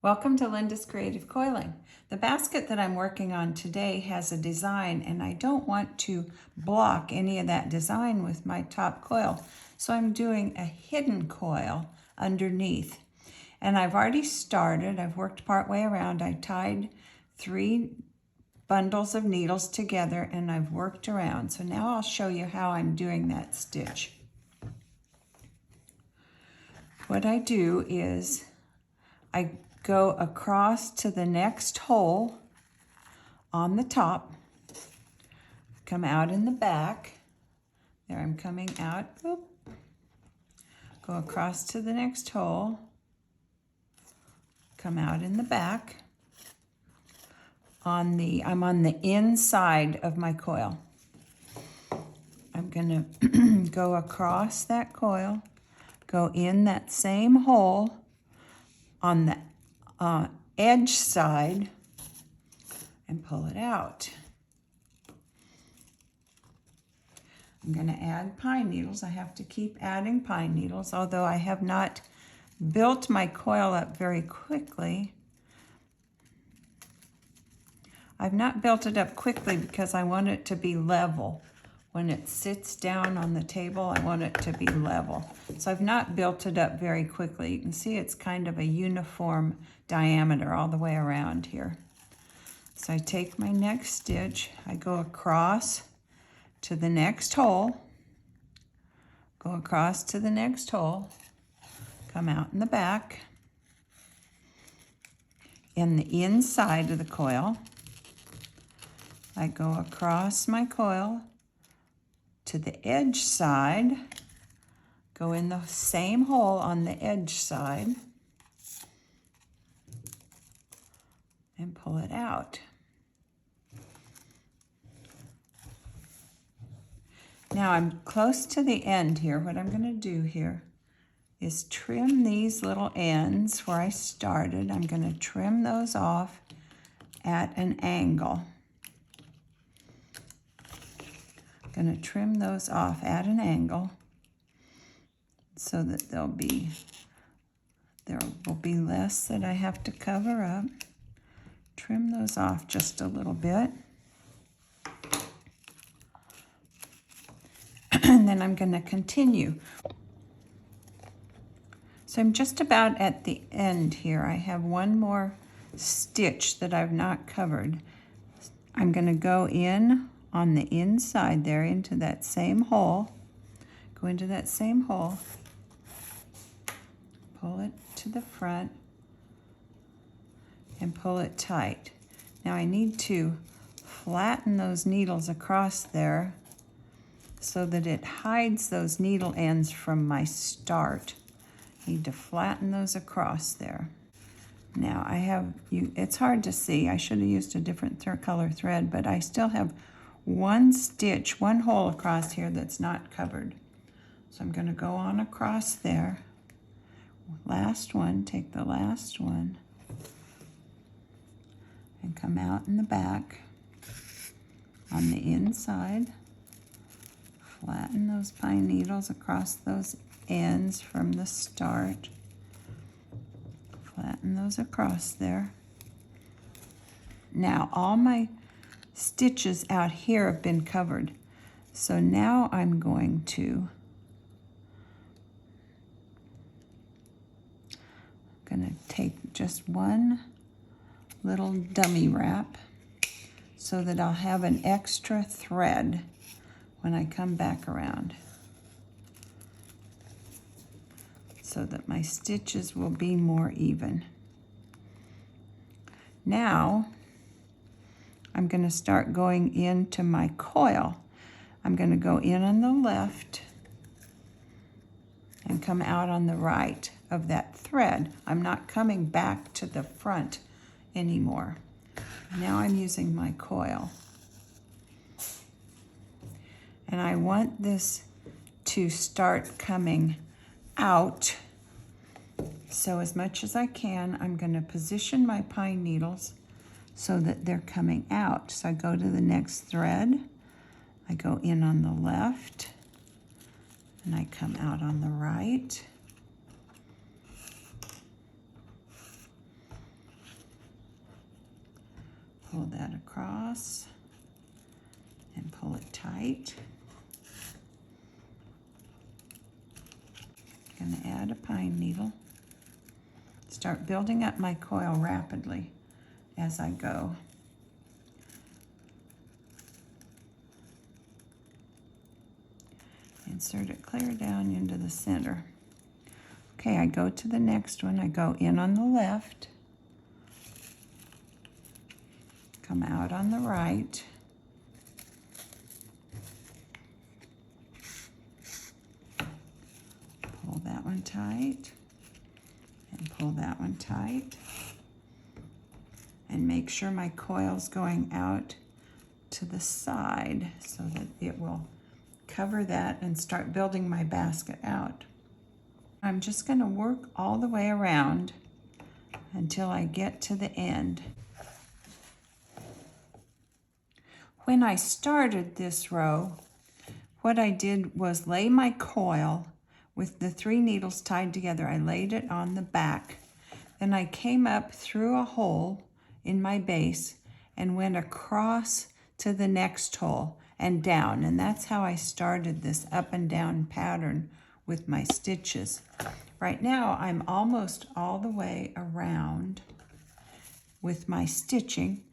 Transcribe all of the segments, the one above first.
Welcome to Linda's Creative Coiling. The basket that I'm working on today has a design and I don't want to block any of that design with my top coil. So I'm doing a hidden coil underneath. And I've already started. I've worked part way around. I tied 3 bundles of needles together and I've worked around. So now I'll show you how I'm doing that stitch. What I do is I go across to the next hole on the top, come out in the back. There I'm coming out, boop. Go across to the next hole, come out in the back. I'm on the inside of my coil. I'm gonna go across that coil, go in that same hole on the edge side and pull it out. I'm going to add pine needles. I have to keep adding pine needles, although I have not built my coil up very quickly. I've not built it up quickly because I want it to be level. When it sits down on the table, I want it to be level. So I've not built it up very quickly. You can see it's kind of a uniform diameter all the way around here. So I take my next stitch, I go across to the next hole, go across to the next hole, come out in the back, in the inside of the coil. I go across my coil to the edge side, go in the same hole on the edge side, and pull it out. Now I'm close to the end here. What I'm going to do here is trim these little ends where I started. I'm going to trim those off at an angle. I'm going to trim those off at an angle so that there will be less that I have to cover up. Trim those off just a little bit. And then I'm going to continue. So I'm just about at the end here. I have one more stitch that I've not covered. I'm going to go in on the inside there into that same hole. Go into that same hole. Pull it to the front and pull it tight. Now I need to flatten those needles across there so that it hides those needle ends from my start. I need to flatten those across there. Now I have, it's hard to see. I should have used a different color thread, but I still have one stitch, one hole across here that's not covered. So I'm going to go on across there. Last one, take the last one and come out in the back on the inside. Flatten those pine needles across those ends from the start. Flatten those across there. Now all my stitches out here have been covered. So now I'm going to take just one little dummy wrap so that I'll have an extra thread when I come back around, so that my stitches will be more even. Now I'm going to start going into my coil. I'm going to go in on the left and come out on the right of that thread. I'm not coming back to the front anymore. Now I'm using my coil. And I want this to start coming out. So as much as I can, I'm going to position my pine needles so that they're coming out. So I go to the next thread, I go in on the left, and I come out on the right. Pull that across and pull it tight. Gonna add a pine needle. Start building up my coil rapidly as I go. Insert it clear down into the center. Okay, I go to the next one. I go in on the left, come out on the right, pull that one tight, and pull that one tight, and make sure my coil's going out to the side so that it will cover that and start building my basket out. I'm just going to work all the way around until I get to the end. When I started this row, what I did was lay my coil with the 3 needles tied together. I laid it on the back. Then I came up through a hole in my base and went across to the next hole and down. And that's how I started this up and down pattern with my stitches. Right now, I'm almost all the way around with my stitching.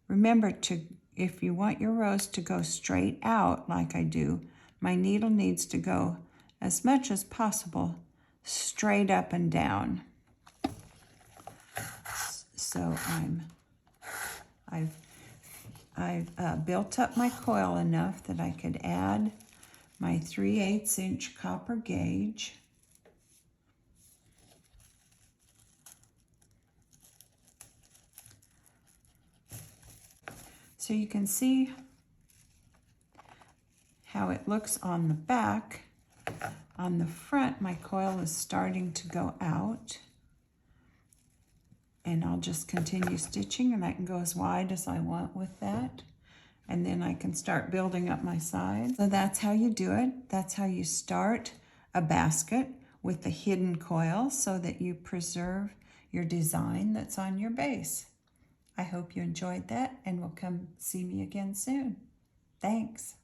Remember to, if you want your rows to go straight out like I do, my needle needs to go as much as possible straight up and down. So I've built up my coil enough that I could add my 3/8 inch copper gauge. So you can see how it looks on the back. On the front, my coil is starting to go out. And I'll just continue stitching, and I can go as wide as I want with that. And then I can start building up my sides. So that's how you do it. That's how you start a basket with the hidden coil so that you preserve your design that's on your base. I hope you enjoyed that and will come see me again soon. Thanks.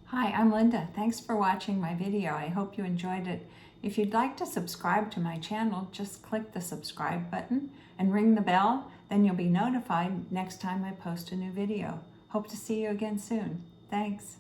Hi, I'm Linda. Thanks for watching my video. I hope you enjoyed it. If you'd like to subscribe to my channel, just click the subscribe button and ring the bell. Then you'll be notified next time I post a new video. Hope to see you again soon. Thanks.